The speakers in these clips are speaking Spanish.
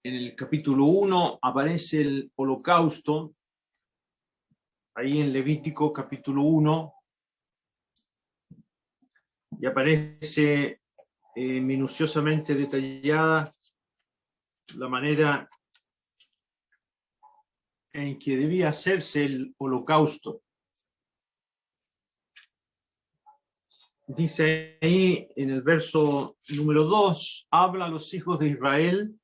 en el capítulo 1 aparece el holocausto, ahí en Levítico capítulo 1, y aparece minuciosamente detallada la manera en que debía hacerse el holocausto. Dice ahí en el verso número 2, habla a los hijos de Israel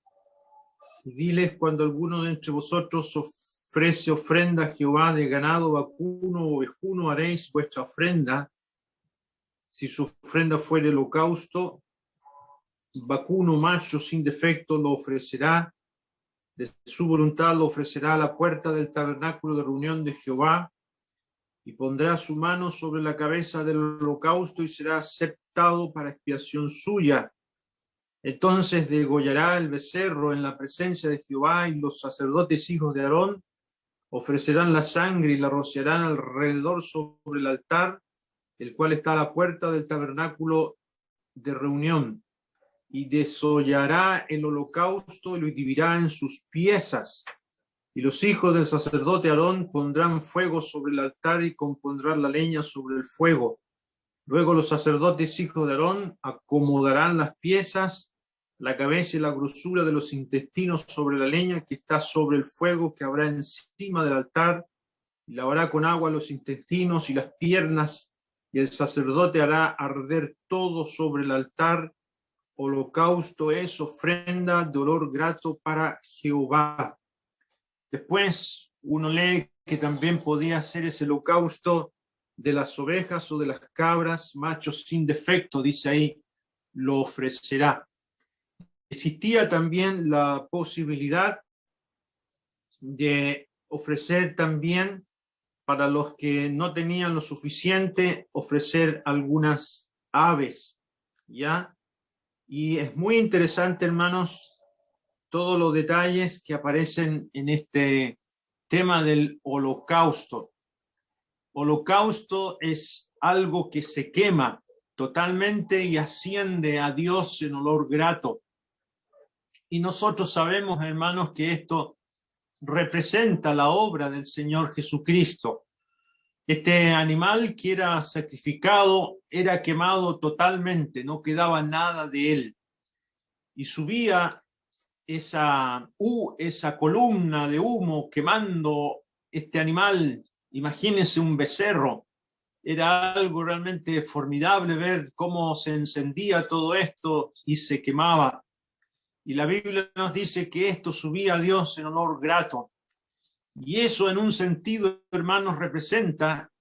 y diles: cuando alguno de entre vosotros ofrece ofrenda a Jehová de ganado, vacuno o ovejuno, haréis vuestra ofrenda. Si su ofrenda fuere holocausto, vacuno macho sin defecto lo ofrecerá, de su voluntad lo ofrecerá a la puerta del tabernáculo de reunión de Jehová, y pondrá su mano sobre la cabeza del holocausto y será aceptado para expiación suya. Entonces degollará el becerro en la presencia de Jehová, y los sacerdotes hijos de Aarón ofrecerán la sangre y la rociarán alrededor sobre el altar, el cual está a la puerta del tabernáculo de reunión, y desollará el holocausto y lo dividirá en sus piezas. Y los hijos del sacerdote Aarón pondrán fuego sobre el altar y compondrán la leña sobre el fuego. Luego los sacerdotes hijos de Aarón acomodarán las piezas, la cabeza y la grosura de los intestinos sobre la leña que está sobre el fuego que habrá encima del altar, y lavará con agua los intestinos y las piernas, y el sacerdote hará arder todo sobre el altar. Holocausto es ofrenda de olor grato para Jehová. Después uno lee que también podía hacer ese holocausto de las ovejas o de las cabras, machos sin defecto, dice ahí, lo ofrecerá. Existía también la posibilidad de ofrecer también, para los que no tenían lo suficiente, ofrecer algunas aves, ¿ya? Y es muy interesante, hermanos, todos los detalles que aparecen en este tema del holocausto. Holocausto es algo que se quema totalmente y asciende a Dios en olor grato. Y nosotros sabemos, hermanos, que esto representa la obra del Señor Jesucristo. Este animal que era sacrificado era quemado totalmente, no quedaba nada de él. Y subía esa columna de humo quemando este animal. Imagínense un becerro. Era algo realmente formidable ver cómo se encendía todo esto y se quemaba. Y la Biblia nos dice que esto subía a Dios en olor grato. Y eso, en un sentido, hermanos, representa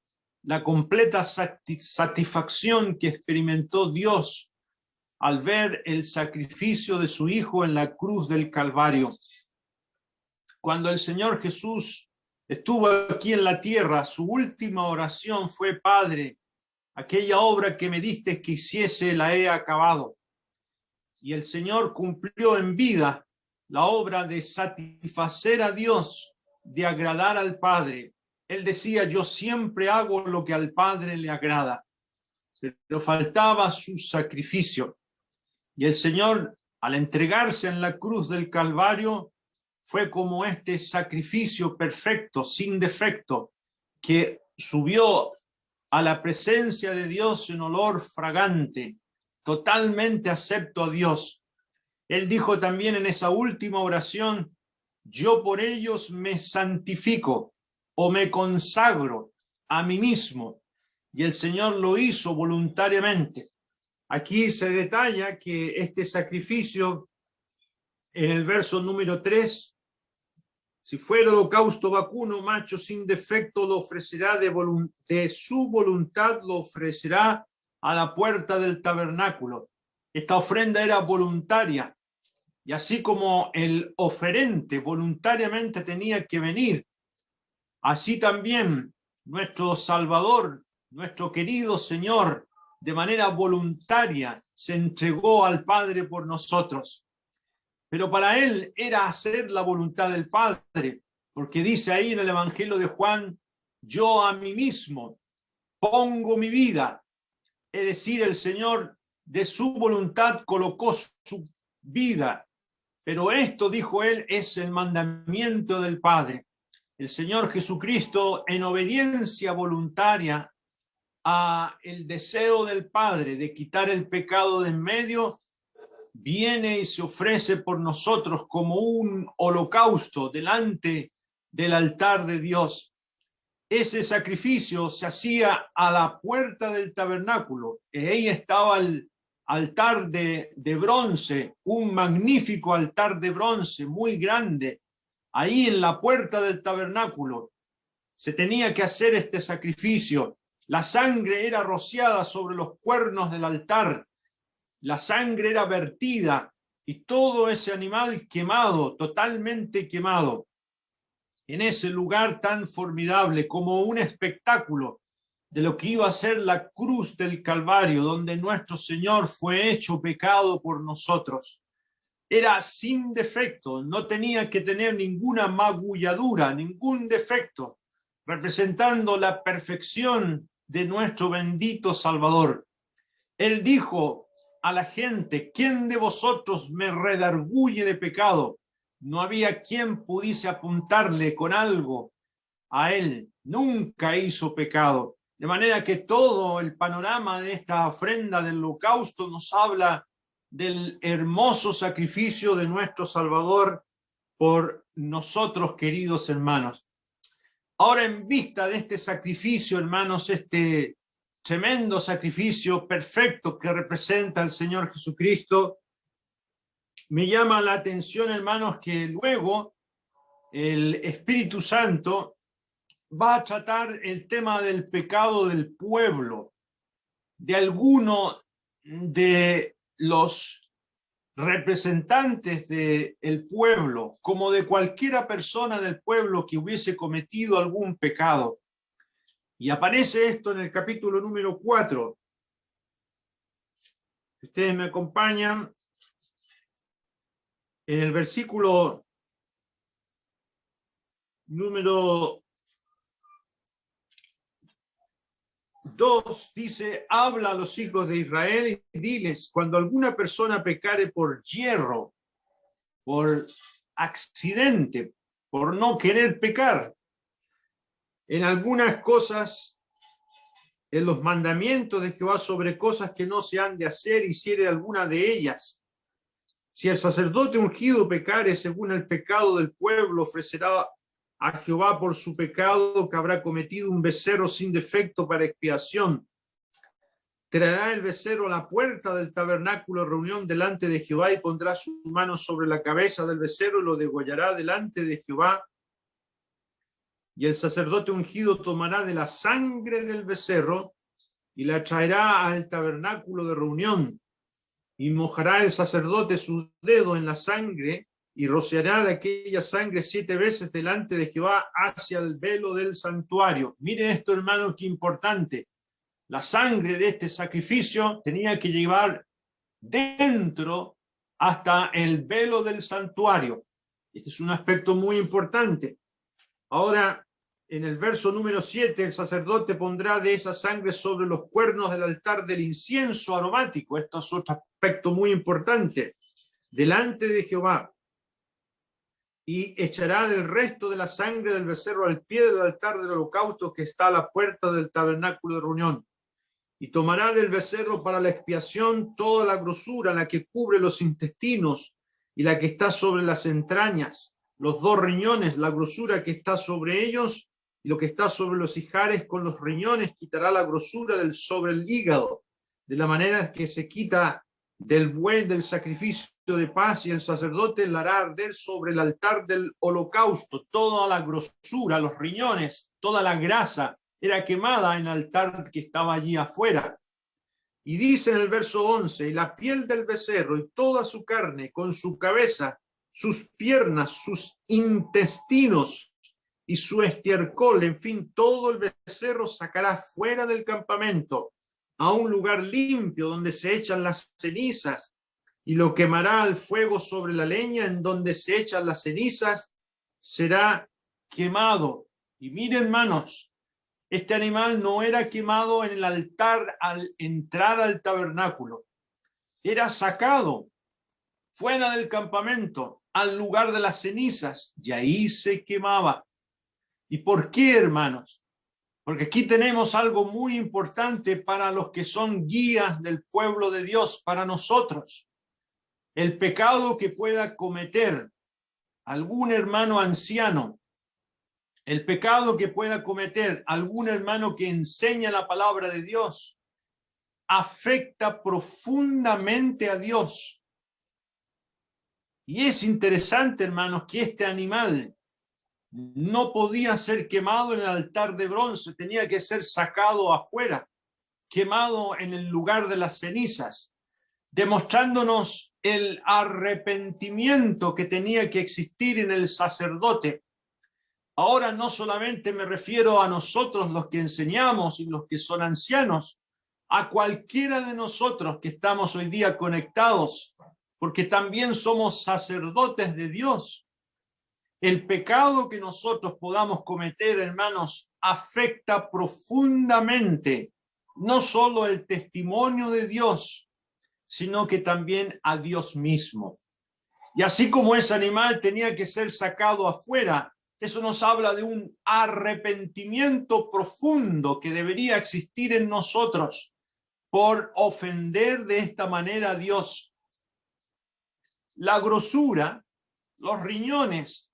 la completa satisfacción que experimentó Dios al ver el sacrificio de su Hijo en la cruz del Calvario. Cuando el Señor Jesús estuvo aquí en la tierra, su última oración fue: Padre, aquella obra que me diste que hiciese la he acabado. Y el Señor cumplió en vida la obra de satisfacer a Dios, de agradar al Padre. Él decía: yo siempre hago lo que al Padre le agrada, pero faltaba su sacrificio. Y el Señor, al entregarse en la cruz del Calvario, fue como este sacrificio perfecto, sin defecto, que subió a la presencia de Dios en olor fragante, totalmente acepto a Dios. Él dijo también en esa última oración: yo por ellos me santifico o me consagro a mí mismo. Y el Señor lo hizo voluntariamente. Aquí se detalla que este sacrificio, en el verso número 3, si fuera holocausto vacuno, macho sin defecto, lo ofrecerá de su voluntad, lo ofrecerá a la puerta del tabernáculo. Esta ofrenda era voluntaria, y así como el oferente voluntariamente tenía que venir, así también nuestro Salvador, nuestro querido Señor, de manera voluntaria se entregó al Padre por nosotros. Pero para él era hacer la voluntad del Padre, porque dice ahí en el Evangelio de Juan: yo a mí mismo pongo mi vida. Es decir, el Señor de su voluntad colocó su vida Pero esto, dijo él, es el mandamiento del Padre. El Señor Jesucristo, en obediencia voluntaria a el deseo del Padre de quitar el pecado de en medio, viene y se ofrece por nosotros como un holocausto delante del altar de Dios. Ese sacrificio se hacía a la puerta del tabernáculo. Ahí estaba el altar de bronce, un magnífico altar de bronce muy grande. Ahí en la puerta del tabernáculo se tenía que hacer este sacrificio. La sangre era rociada sobre los cuernos del altar. La sangre era vertida y todo ese animal quemado, totalmente quemado, en ese lugar tan formidable como un espectáculo de lo que iba a ser la cruz del Calvario, donde nuestro Señor fue hecho pecado por nosotros. Era sin defecto, no tenía que tener ninguna magulladura, ningún defecto, representando la perfección de nuestro bendito Salvador. Él dijo a la gente: ¿quién de vosotros me redarguye de pecado? No había quien pudiese apuntarle con algo a él. Nunca hizo pecado. De manera que todo el panorama de esta ofrenda del holocausto nos habla del hermoso sacrificio de nuestro Salvador por nosotros, queridos hermanos. Ahora, en vista de este sacrificio, hermanos, este tremendo sacrificio perfecto que representa el Señor Jesucristo, me llama la atención, hermanos, que luego el Espíritu Santo va a tratar el tema del pecado del pueblo, de alguno de los representantes del pueblo, como de cualquiera persona del pueblo que hubiese cometido algún pecado. Y aparece esto en el capítulo número 4. Ustedes me acompañan. En el versículo número 2 dice: habla a los hijos de Israel y diles: cuando alguna persona pecare por yerro, por accidente, por no querer pecar, en algunas cosas, en los mandamientos de Jehová sobre cosas que no se han de hacer, hiciere alguna de ellas, si el sacerdote ungido pecare según el pecado del pueblo, ofrecerá a Jehová por su pecado que habrá cometido un becerro sin defecto para expiación. Traerá el becerro a la puerta del tabernáculo de reunión delante de Jehová y pondrá su mano sobre la cabeza del becerro y lo degollará delante de Jehová. Y el sacerdote ungido tomará de la sangre del becerro y la traerá al tabernáculo de reunión. Y mojará el sacerdote su dedo en la sangre y rociará de aquella sangre 7 veces delante de Jehová hacia el velo del santuario. Mire esto, hermano, qué importante. La sangre de este sacrificio tenía que llevar dentro hasta el velo del santuario. Este es un aspecto muy importante. Ahora, en el verso número 7, el sacerdote pondrá de esa sangre sobre los cuernos del altar del incienso aromático. Esto es otro aspecto muy importante. Delante de Jehová. Y echará del resto de la sangre del becerro al pie del altar del holocausto que está a la puerta del tabernáculo de reunión. Y tomará del becerro para la expiación toda la grosura, la que cubre los intestinos y la que está sobre las entrañas, los 2 riñones, la grosura que está sobre ellos y lo que está sobre los ijares con los riñones, quitará la grosura sobre el hígado, de la manera que se quita del buey del sacrificio de paz, y el sacerdote la hará arder sobre el altar del holocausto. Toda la grosura, los riñones, toda la grasa era quemada en el altar que estaba allí afuera. Y dice en el verso 11: y la piel del becerro y toda su carne, con su cabeza, sus piernas, sus intestinos y su estiércol, en fin, todo el becerro sacará fuera del campamento a un lugar limpio donde se echan las cenizas, y lo quemará al fuego sobre la leña en donde se echan las cenizas, será quemado. Y miren, hermanos, este animal no era quemado en el altar al entrar al tabernáculo, era sacado fuera del campamento, al lugar de las cenizas, y ahí se quemaba. ¿Y por qué, hermanos? Porque aquí tenemos algo muy importante para los que son guías del pueblo de Dios, para nosotros. El pecado que pueda cometer algún hermano anciano, el pecado que pueda cometer algún hermano que enseña la palabra de Dios, afecta profundamente a Dios. Y es interesante, hermanos, que este animal no podía ser quemado en el altar de bronce, tenía que ser sacado afuera, quemado en el lugar de las cenizas, demostrándonos el arrepentimiento que tenía que existir en el sacerdote. Ahora no solamente me refiero a nosotros los que enseñamos y los que son ancianos, a cualquiera de nosotros que estamos hoy día conectados, porque también somos sacerdotes de Dios. El pecado que nosotros podamos cometer, hermanos, afecta profundamente no solo el testimonio de Dios, sino que también a Dios mismo. Y así como ese animal tenía que ser sacado afuera, eso nos habla de un arrepentimiento profundo que debería existir en nosotros por ofender de esta manera a Dios. La grosura, los riñones,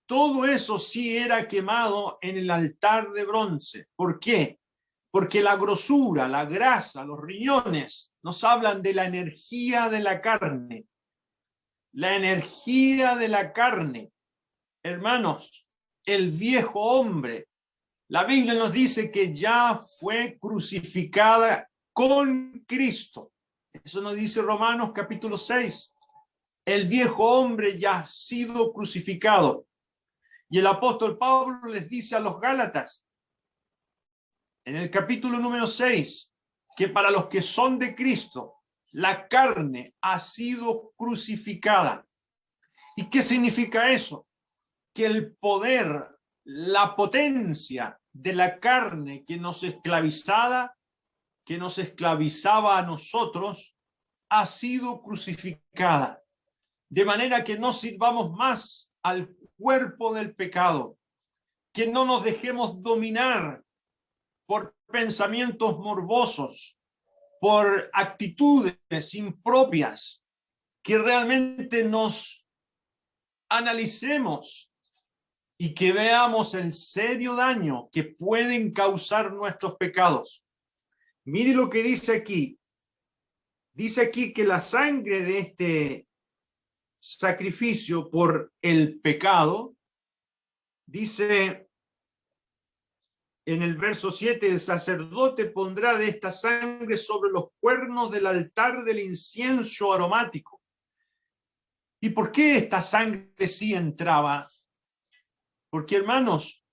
todo eso sí era quemado en el altar de bronce. ¿Por qué? Porque la grosura, la grasa, los riñones nos hablan de la energía de la carne. La energía de la carne. Hermanos, el viejo hombre, la Biblia nos dice que ya fue crucificada con Cristo. Eso nos dice Romanos capítulo 6. El viejo hombre ya ha sido crucificado. Y el apóstol Pablo les dice a los Gálatas, en el capítulo número 6, que para los que son de Cristo, la carne ha sido crucificada. ¿Y qué significa eso? Que el poder, la potencia de la carne que nos esclavizaba a nosotros, ha sido crucificada. De manera que no sirvamos más al cuerpo del pecado, que no nos dejemos dominar por pensamientos morbosos, por actitudes impropias, que realmente nos analicemos y que veamos el serio daño que pueden causar nuestros pecados. Mire lo que dice aquí. Dice aquí que la sangre de este sacrificio por el pecado, dice en el verso 7, el sacerdote pondrá de esta sangre sobre los cuernos del altar del incienso aromático. ¿Y por qué esta sangre sí entraba? Porque, hermanos,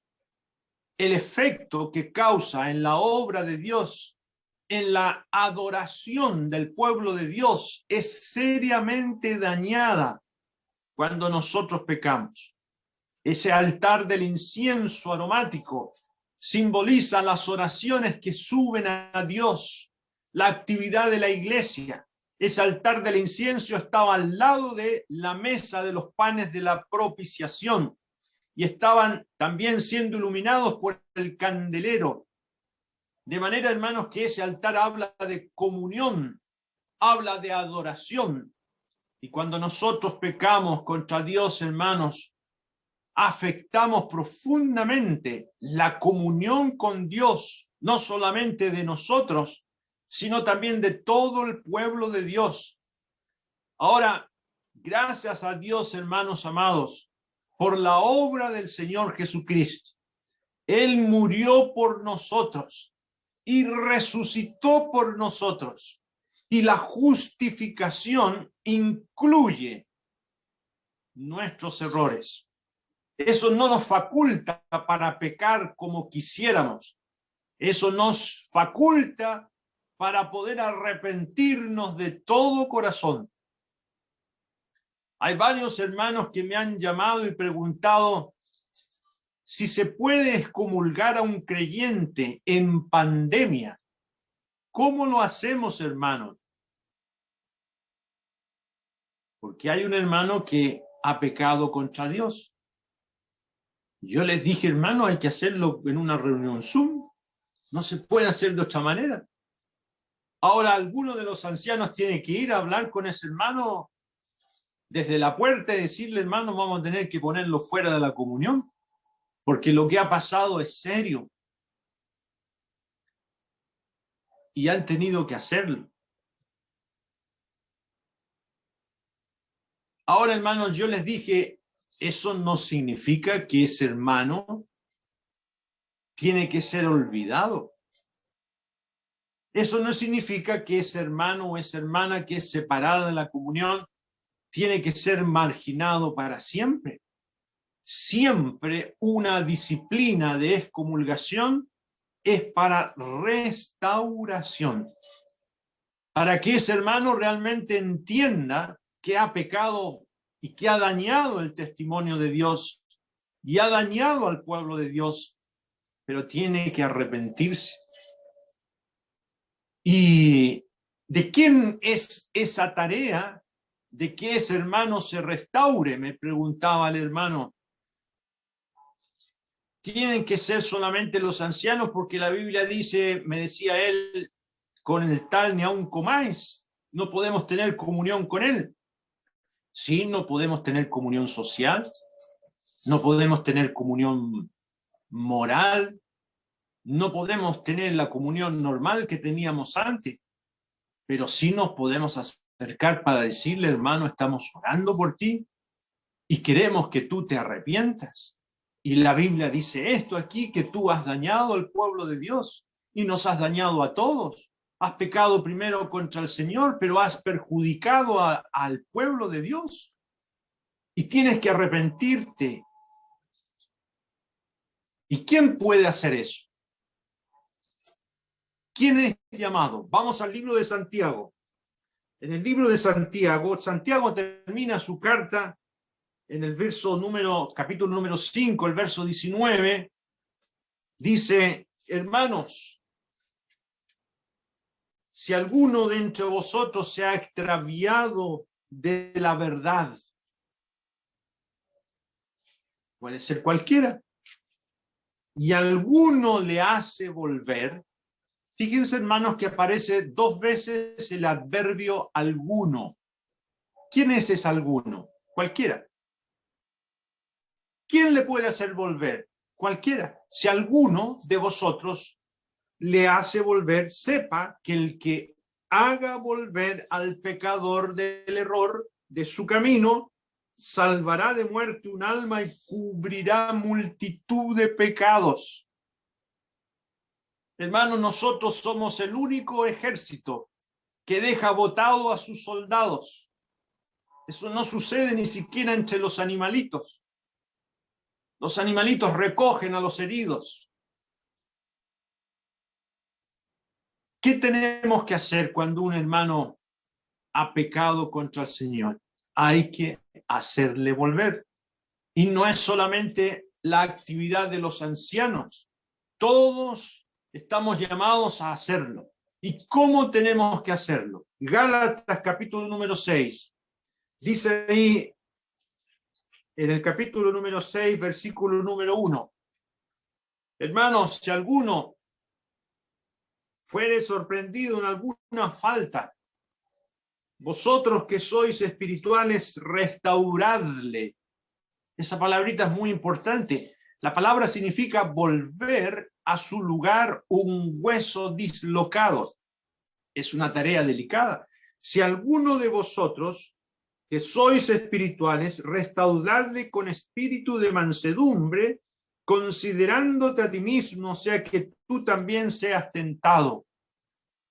el efecto que causa en la obra de Dios, en la adoración del pueblo de Dios, es seriamente dañada cuando nosotros pecamos. Ese altar del incienso aromático simboliza las oraciones que suben a Dios, la actividad de la iglesia. Ese altar del incienso estaba al lado de la mesa de los panes de la propiciación y estaban también siendo iluminados por el candelero. De manera, hermanos, que ese altar habla de comunión, habla de adoración. Y cuando nosotros pecamos contra Dios, hermanos, afectamos profundamente la comunión con Dios, no solamente de nosotros, sino también de todo el pueblo de Dios. Ahora, gracias a Dios, hermanos amados, por la obra del Señor Jesucristo. Él murió por nosotros y resucitó por nosotros. Y la justificación incluye nuestros errores. Eso no nos faculta para pecar como quisiéramos. Eso nos faculta para poder arrepentirnos de todo corazón. Hay varios hermanos que me han llamado y preguntado si se puede excomulgar a un creyente en pandemia. ¿Cómo lo hacemos, hermanos? porque hay un hermano que ha pecado contra Dios. Yo les dije, hermano, hay que hacerlo en una reunión Zoom. No se puede hacer de otra manera. Ahora, alguno de los ancianos tiene que ir a hablar con ese hermano desde la puerta y decirle, hermano, vamos a tener que ponerlo fuera de la comunión, porque lo que ha pasado es serio. Y han tenido que hacerlo. Ahora, hermanos, yo les dije, eso no significa que ese hermano tiene que ser olvidado. Eso no significa que ese hermano o esa hermana que es separada de la comunión tiene que ser marginado para siempre. Siempre una disciplina de excomulgación es para restauración, para que ese hermano realmente entienda que ha pecado y que ha dañado el testimonio de Dios y ha dañado al pueblo de Dios, pero tiene que arrepentirse. ¿Y de quién es esa tarea de que ese hermano se restaure? Me preguntaba el hermano. Tienen que ser solamente los ancianos, porque la Biblia dice, me decía él, con el tal ni aun comáis. No podemos tener comunión con él. Sí, no podemos tener comunión social, no podemos tener comunión moral, no podemos tener la comunión normal que teníamos antes, pero sí nos podemos acercar para decirle, hermano, estamos orando por ti y queremos que tú te arrepientas. Y la Biblia dice esto aquí, que tú has dañado al pueblo de Dios y nos has dañado a todos. Has pecado primero contra el Señor, pero has perjudicado al pueblo de Dios. Y tienes que arrepentirte. ¿Y quién puede hacer eso? ¿Quién es llamado? Vamos al libro de Santiago. En el libro de Santiago, Santiago termina su carta en el capítulo número 5, el verso 19, dice, hermanos, si alguno de entre vosotros se ha extraviado de la verdad, puede ser cualquiera, y alguno le hace volver, fíjense, hermanos, que aparece 2 veces el adverbio alguno. ¿Quién es ese alguno? Cualquiera. ¿Quién le puede hacer volver? Cualquiera. Si alguno de vosotros le hace volver, sepa que el que haga volver al pecador del error de su camino, salvará de muerte un alma y cubrirá multitud de pecados. Hermanos, nosotros somos el único ejército que deja botado a sus soldados. Eso no sucede ni siquiera entre los animalitos. Los animalitos recogen a los heridos. ¿Qué tenemos que hacer cuando un hermano ha pecado contra el Señor? Hay que hacerle volver. Y no es solamente la actividad de los ancianos. Todos estamos llamados a hacerlo. ¿Y cómo tenemos que hacerlo? Gálatas capítulo número 6. Dice ahí, en el capítulo número 6, versículo número 1. Hermanos, si alguno fuere sorprendido en alguna falta, vosotros que sois espirituales, restauradle. Esa palabrita es muy importante. La palabra significa volver a su lugar un hueso dislocado. Es una tarea delicada. Si alguno de vosotros que sois espirituales, restauradle con espíritu de mansedumbre, considerándote a ti mismo, o sea que tú también seas tentado.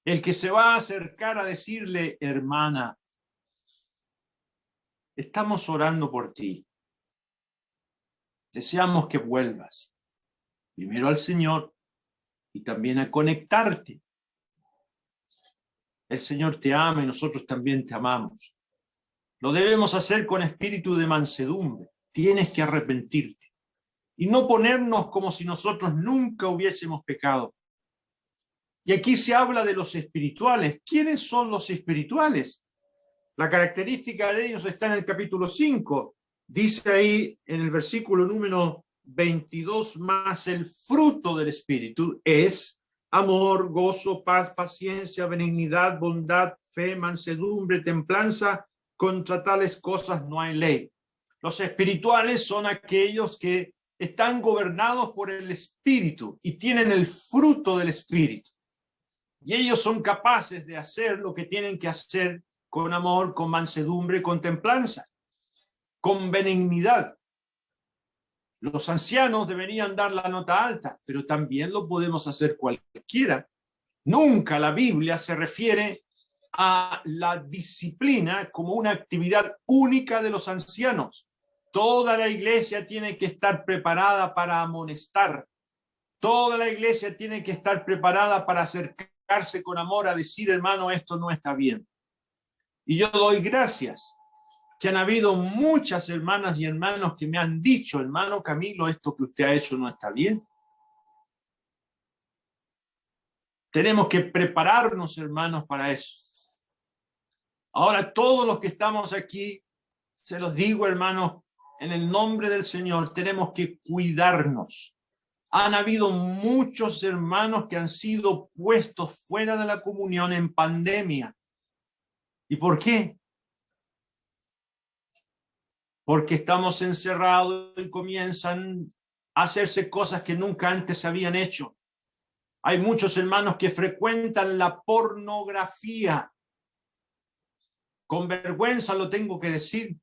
El que se va a acercar a decirle, hermana, estamos orando por ti. Deseamos que vuelvas primero al Señor y también a conectarte. El Señor te ama y nosotros también te amamos. Lo debemos hacer con espíritu de mansedumbre. Tienes que arrepentirte y no ponernos como si nosotros nunca hubiésemos pecado. Y aquí se habla de los espirituales. ¿Quiénes son los espirituales? La característica de ellos está en el capítulo 5. Dice ahí en el versículo número 22, más el fruto del Espíritu es amor, gozo, paz, paciencia, benignidad, bondad, fe, mansedumbre, templanza. Contra tales cosas no hay ley. Los espirituales son aquellos que están gobernados por el Espíritu y tienen el fruto del Espíritu. Y ellos son capaces de hacer lo que tienen que hacer con amor, con mansedumbre, con templanza, con benignidad. Los ancianos deberían dar la nota alta, pero también lo podemos hacer cualquiera. Nunca la Biblia se refiere a la disciplina como una actividad única de los ancianos. Toda la iglesia tiene que estar preparada para amonestar. Toda la iglesia tiene que estar preparada para acercarse con amor a decir, hermano, esto no está bien. Y yo doy gracias que han habido muchas hermanas y hermanos que me han dicho, hermano Camilo, esto que usted ha hecho no está bien. Tenemos que prepararnos, hermanos, para eso. Ahora, todos los que estamos aquí, se los digo, hermanos, en el nombre del Señor, tenemos que cuidarnos. Han habido muchos hermanos que han sido puestos fuera de la comunión en pandemia. ¿Y por qué? Porque estamos encerrados y comienzan a hacerse cosas que nunca antes habían hecho. Hay muchos hermanos que frecuentan la pornografía. Con vergüenza lo tengo que decir.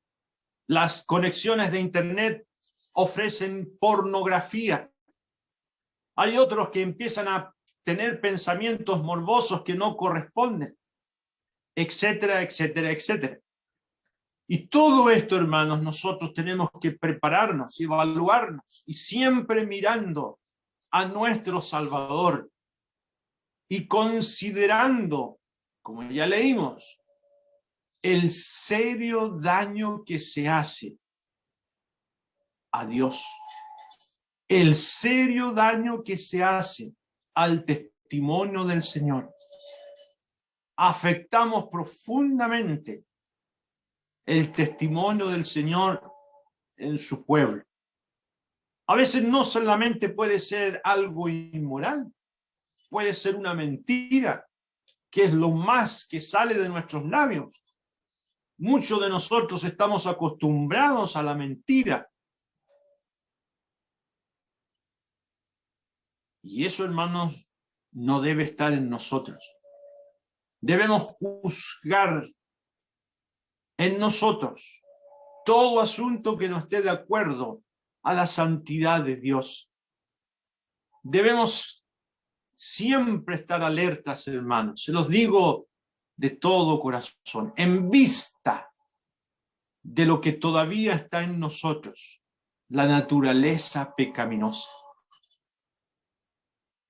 Las conexiones de internet ofrecen pornografía. Hay otros que empiezan a tener pensamientos morbosos que no corresponden, etcétera, etcétera, etcétera. Y todo esto, hermanos, nosotros tenemos que prepararnos, evaluarnos y siempre mirando a nuestro Salvador y considerando, como ya leímos, el serio daño que se hace a Dios, el serio daño que se hace al testimonio del Señor. Afectamos profundamente el testimonio del Señor en su pueblo. A veces no solamente puede ser algo inmoral, puede ser una mentira, que es lo más que sale de nuestros labios. Muchos de nosotros estamos acostumbrados a la mentira. Y eso, hermanos, no debe estar en nosotros. Debemos juzgar en nosotros todo asunto que no esté de acuerdo a la santidad de Dios. Debemos siempre estar alertas, hermanos. Se los digo de todo corazón, en vista de lo que todavía está en nosotros, la naturaleza pecaminosa.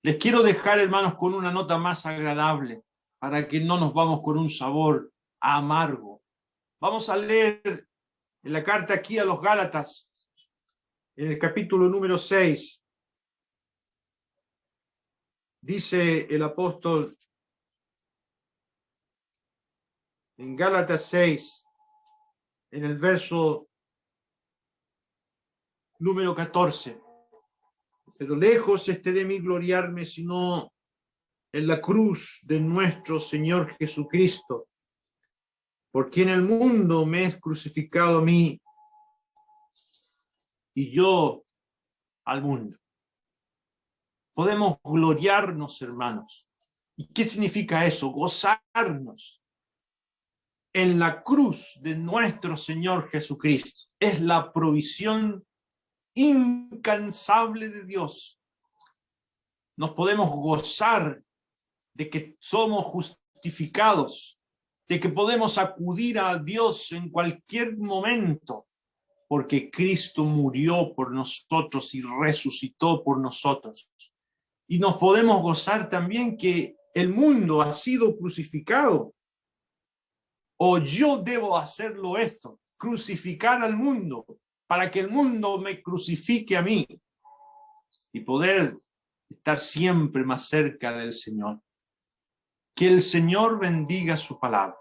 Les quiero dejar, hermanos, con una nota más agradable, para que no nos vamos con un sabor amargo. Vamos a leer en la carta aquí a los Gálatas, en el capítulo número 6. Dice el apóstol en Gálatas 6, en el verso número 14. Pero lejos esté de mí gloriarme, sino en la cruz de nuestro Señor Jesucristo, por quien el mundo me es crucificado a mí y yo al mundo. Podemos gloriarnos, hermanos. ¿Y qué significa eso? Gozarnos en la cruz de nuestro Señor Jesucristo. Es la provisión incansable de Dios. Nos podemos gozar de que somos justificados, de que podemos acudir a Dios en cualquier momento, porque Cristo murió por nosotros y resucitó por nosotros. Y nos podemos gozar también que el mundo ha sido crucificado. O yo debo hacerlo esto, crucificar al mundo, para que el mundo me crucifique a mí y poder estar siempre más cerca del Señor. Que el Señor bendiga su palabra.